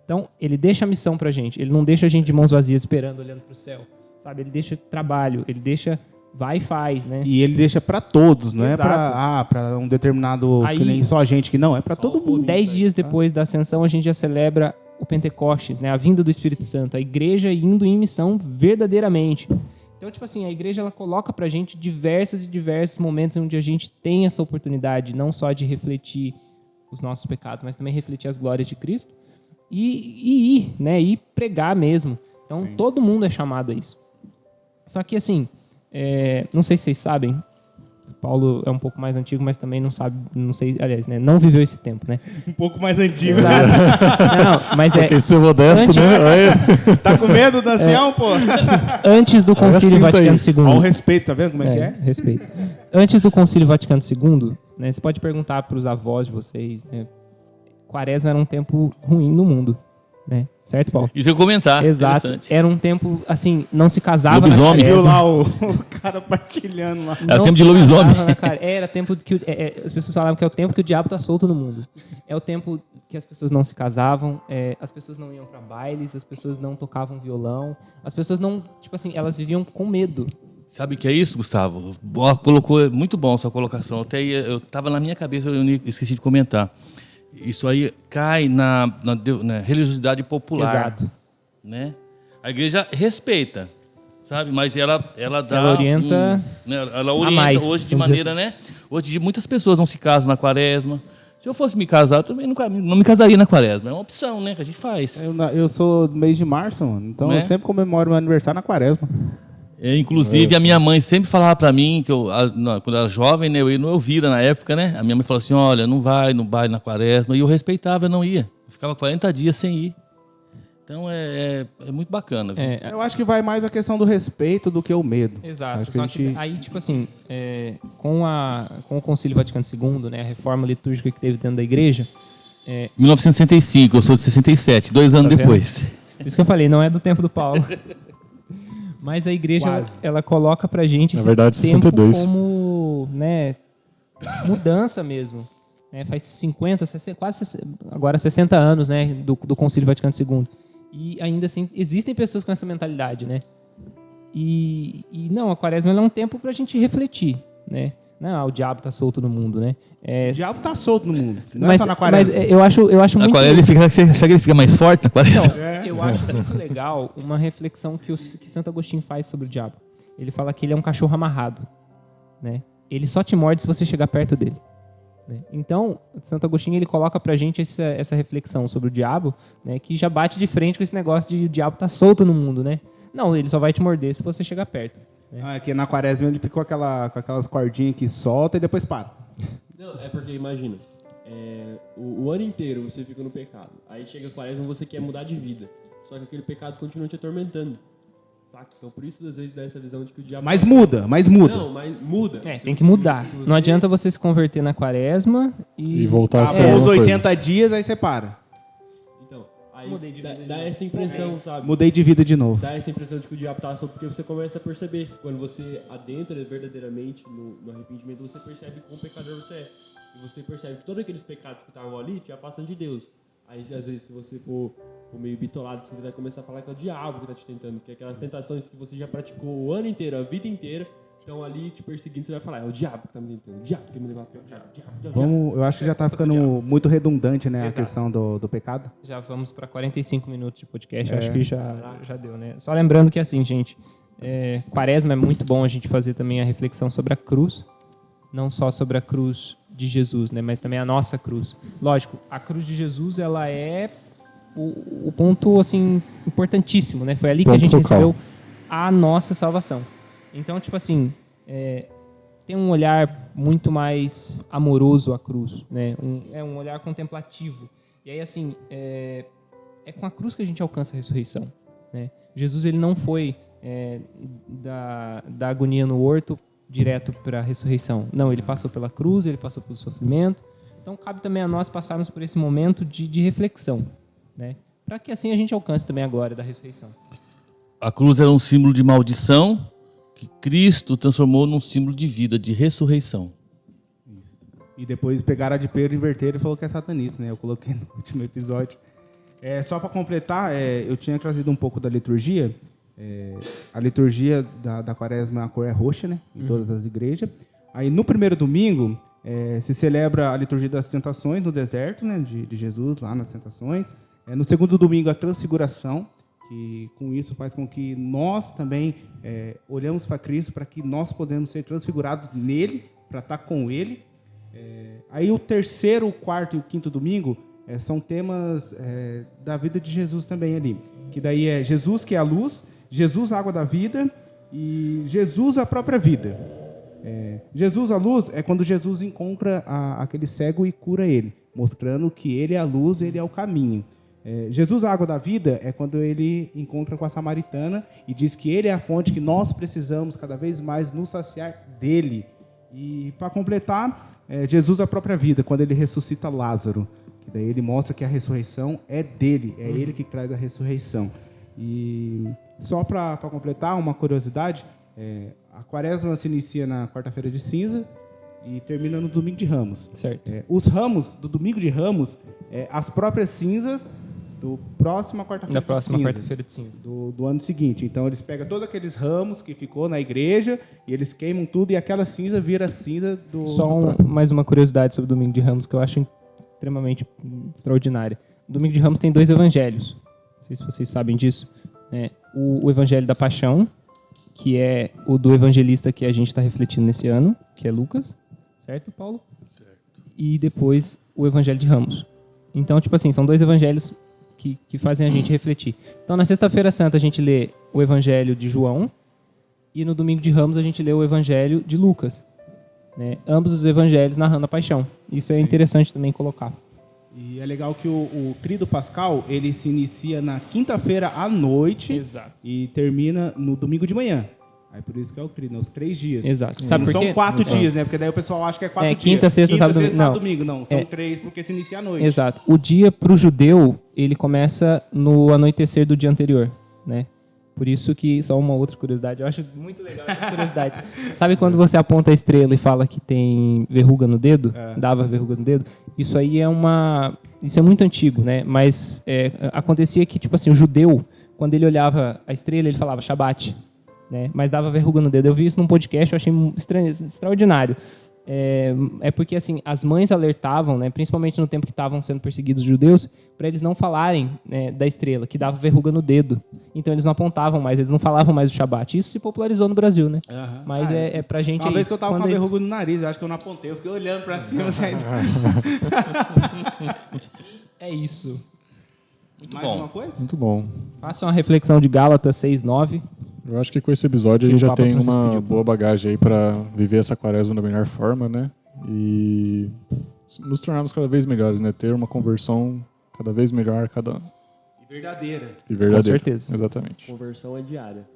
Então, ele deixa a missão pra gente, ele não deixa a gente de mãos vazias esperando, olhando pro céu, sabe? Ele deixa trabalho, ele deixa, vai e faz, né? E ele deixa pra todos, não Exato. é pra um determinado, Aí- que nem só a gente, que não, é pra todo mundo. 10 dias depois da ascensão, a gente já celebra o Pentecostes, né? A vinda do Espírito Santo, a igreja indo em missão verdadeiramente. Então, tipo assim, a igreja ela coloca pra gente diversos momentos onde a gente tem essa oportunidade, não só de refletir os nossos pecados, mas também refletir as glórias de Cristo e ir, né? E pregar mesmo. Então, Sim. todo mundo é chamado a isso. Só que, assim, não sei se vocês sabem, Paulo é um pouco mais antigo, mas também não sabe, não sei, aliás, né? Não viveu esse tempo, né? Um pouco mais antigo. Exato. Não, mas Porque ser modesto, antes- né? Aí, Tá com medo do ancião, pô? antes do Concílio sinta aí. Vaticano Olha o II. respeito, tá vendo como é que é? Respeito. Antes do Concílio Vaticano II, né, você pode perguntar para os avós de vocês, né? Quaresma era um tempo ruim no mundo, né? Certo, Paulo? Isso eu ia comentar. Exato. Interessante. Era um tempo, assim, não se casava Lobisomem. Viu na lá quaresma. o cara partilhando lá. Era Não tempo se de lobisomem. casava na Era tempo que as pessoas falavam que é o tempo que o diabo tá solto no mundo. É o tempo que as pessoas não se casavam, as pessoas não iam para bailes, as pessoas não tocavam violão, as pessoas não, tipo assim, elas viviam com medo. Sabe o que é isso, Gustavo? Colocou muito bom a sua colocação. Até eu estava na minha cabeça, eu esqueci de comentar. Isso aí cai na religiosidade popular. Exato. Né? A igreja respeita, sabe? Mas ela dá Ela orienta ela orienta mais, hoje de vamos dizer maneira, né? Hoje muitas pessoas não se casam na quaresma. Se eu fosse me casar, eu também não me casaria na quaresma. É uma opção, né? Que a gente faz. Eu sou do mês de março, mano. Então Né? eu sempre comemoro meu aniversário na quaresma. Inclusive, a minha mãe sempre falava pra mim, que quando eu era jovem, né, eu ia no Elvira na época, né? A minha mãe falou assim, olha, não vai no baile na quaresma. E eu respeitava, eu não ia. Eu ficava 40 dias sem ir. Então é muito bacana. Viu? Eu acho que vai mais a questão do respeito do que o medo. Exato. Acho que Só a gente- que aí, tipo assim, com o Concílio Vaticano II, né, a reforma litúrgica que teve dentro da igreja, 1965, eu sou de 67, 2 anos Tá vendo? depois. por isso que eu falei, não é do tempo do Paulo. Mas a igreja, Quase. ela coloca pra gente Na esse verdade, tempo 62. como, né, mudança mesmo. Né, faz 50, 60, agora 60 anos, né, do Concílio Vaticano II. E ainda assim, existem pessoas com essa mentalidade, né? E não, a quaresma ela é um tempo pra gente refletir, né? Não, o diabo tá solto no mundo, né? O diabo tá solto no mundo. Não mas, é só na quaresma. mas eu acho Na muito... quaresma, você acha que ele fica mais forte na quaresma? Então, eu acho muito legal uma reflexão que Santo Agostinho faz sobre o diabo. Ele fala que ele é um cachorro amarrado, né? Ele só te morde se você chegar perto dele. Né? Então, Santo Agostinho ele coloca pra gente essa reflexão sobre o diabo, né? Que já bate de frente com esse negócio de o diabo tá solto no mundo, né? Não, ele só vai te morder se você chegar perto. É que na quaresma ele ficou com aquelas cordinhas que solta e depois para. Não, é porque imagina, o ano inteiro você fica no pecado. Aí chega a quaresma e você quer mudar de vida. Só que aquele pecado continua te atormentando. Saca? Então por isso às vezes dá essa visão de que o diabo... Mas muda. Não, mas muda. Tem que mudar. Se Não adianta você se converter na quaresma E voltar a ser Acabou a os mesma 80 dias, aí você para. Então, aí Mudei de vida de dá novo. essa impressão, sabe? Mudei de vida de novo. Dá essa impressão de que o diabo tá solto, porque você começa a perceber. Quando você adentra verdadeiramente no arrependimento, você percebe quão pecador você é. E você percebe que todos aqueles pecados que estavam ali te afastam de Deus. Aí, às vezes, se você for meio bitolado, você vai começar a falar que é o diabo que tá te tentando. Que é aquelas tentações que você já praticou o ano inteiro, a vida inteira, estão ali te perseguindo. Você vai falar, é o diabo que tá me tentando, o diabo que me leva para o diabo. Eu acho que já tá ficando muito redundante, né, a Exato. questão do pecado. Já vamos para 45 minutos de podcast, É. acho que já deu, né? Só lembrando que assim, gente, quaresma é muito bom a gente fazer também a reflexão sobre a cruz, não só sobre a cruz de Jesus, né? Mas também a nossa cruz. Lógico, a cruz de Jesus, ela é o ponto, assim, importantíssimo, né? Foi ali que a Ponto gente focal. recebeu a nossa salvação. Então, tipo assim, tem um olhar muito mais amoroso à cruz, né? É um olhar contemplativo. E aí, assim, é com a cruz que a gente alcança a ressurreição, né? Jesus, ele não foi da agonia no horto direto para a ressurreição. Não, ele passou pela cruz, ele passou pelo sofrimento. Então, cabe também a nós passarmos por esse momento de reflexão, né? Para que assim a gente alcance também a glória da ressurreição. A cruz era um símbolo de maldição que Cristo transformou num símbolo de vida, de ressurreição. Isso. E depois pegaram a de Pedro, inverteram e falou que é satanista, né? Eu coloquei no último episódio. Só para completar, eu tinha trazido um pouco da liturgia. A liturgia da quaresma, a cor é roxa, né? Em todas as igrejas. Aí no primeiro domingo se celebra a liturgia das tentações no deserto, né? De Jesus lá nas tentações. No segundo domingo a transfiguração, que com isso faz com que nós também olhamos para Cristo, para que nós podemos ser transfigurados nele, para estar com ele. Aí o terceiro, o quarto e o quinto domingo são temas da vida de Jesus também ali. Que daí é Jesus que é a luz, Jesus, a água da vida, e Jesus, a própria vida. Jesus, a luz, é quando Jesus encontra aquele cego e cura ele, mostrando que ele é a luz, ele é o caminho. Jesus, a água da vida, é quando ele encontra com a samaritana e diz que ele é a fonte que nós precisamos cada vez mais nos saciar dele. E, para completar, Jesus, a própria vida, quando ele ressuscita Lázaro, que daí ele mostra que a ressurreição é dele, é ele que traz a ressurreição. E só para completar, uma curiosidade, a quaresma se inicia na quarta-feira de cinza e termina no domingo de Ramos. Certo. Os ramos do domingo de Ramos, as próprias cinzas do próxima quarta-feira Da próxima quarta-feira de cinza. do ano seguinte. Então eles pegam todos aqueles ramos que ficou na igreja e eles queimam tudo e aquela cinza vira cinza do próximo. Mais uma curiosidade sobre o Domingo de Ramos que eu acho extremamente extraordinária. O Domingo de Ramos tem 2 evangelhos. Não sei se vocês sabem disso. O Evangelho da Paixão, que é o do evangelista que a gente está refletindo nesse ano, que é Lucas. Certo, Paulo? Certo. E depois o Evangelho de Ramos. Então, tipo assim, são 2 evangelhos que fazem a gente refletir. Então, na Sexta-feira Santa, a gente lê o Evangelho de João e no Domingo de Ramos, a gente lê o Evangelho de Lucas. Né? Ambos os evangelhos narrando a paixão. Isso é interessante também colocar. E é legal que o Tríduo Pascal, ele se inicia na quinta-feira à noite. Exato. E termina no domingo de manhã. Aí por isso que é o Tríduo, os 3 dias. Exato. Sabe por quê? São 4 dias, né? Porque daí o pessoal acha que é 4 dias. Quinta, sexta, sábado, domingo. Não, são 3 porque se inicia à noite. Exato. O dia para o judeu, ele começa no anoitecer do dia anterior, né? Por isso que, só uma outra curiosidade, eu acho muito legal essas curiosidades. Sabe quando você aponta a estrela e fala que tem verruga no dedo? Dava verruga no dedo? Isso aí isso é muito antigo, né? Mas acontecia que, tipo assim, o judeu, quando ele olhava a estrela, ele falava Shabat, né? Mas dava verruga no dedo. Eu vi isso num podcast, eu achei extraordinário. Porque assim, as mães alertavam, né, principalmente no tempo que estavam sendo perseguidos os judeus, para eles não falarem, né, da estrela, que dava verruga no dedo. Então eles não apontavam mais, eles não falavam mais do Shabat. Isso se popularizou no Brasil, né? Mas pra gente Uma vez que eu tava com a eles... verruga no nariz, eu acho que eu não apontei, eu fiquei olhando para cima. É isso. Muito Mais bom. alguma coisa? Muito bom. Faça uma reflexão de Gálatas 6:9. Eu acho que com esse episódio a Que gente o já Papa tem Francisco uma pediu. boa bagagem aí para viver essa quaresma da melhor forma, né? E nos tornarmos cada vez melhores, né? Ter uma conversão cada vez melhor, E verdadeira. e verdadeira. Com certeza. Exatamente. Conversão é diária.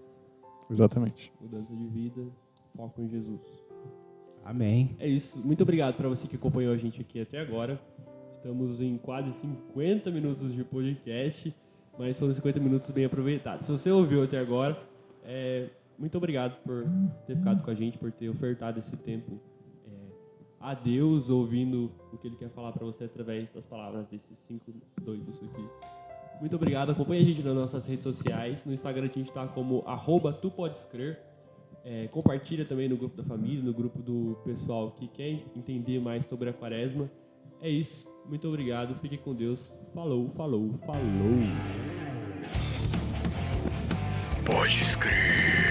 Exatamente. Mudança de vida, foco em Jesus. Amém. É isso. Muito obrigado para você que acompanhou a gente aqui até agora. Estamos em quase 50 minutos de podcast, mas foram 50 minutos bem aproveitados. Se você ouviu até agora, muito obrigado por ter ficado com a gente, por ter ofertado esse tempo a Deus, ouvindo o que Ele quer falar para você através das palavras desses 5 doidos aqui. Muito obrigado. Acompanhe a gente nas nossas redes sociais. No Instagram a gente está como @tupodescrer. Compartilha também no grupo da família, no grupo do pessoal que quer entender mais sobre a quaresma. É isso. Muito obrigado. Fique com Deus. Falou, falou, falou. Pode escrever.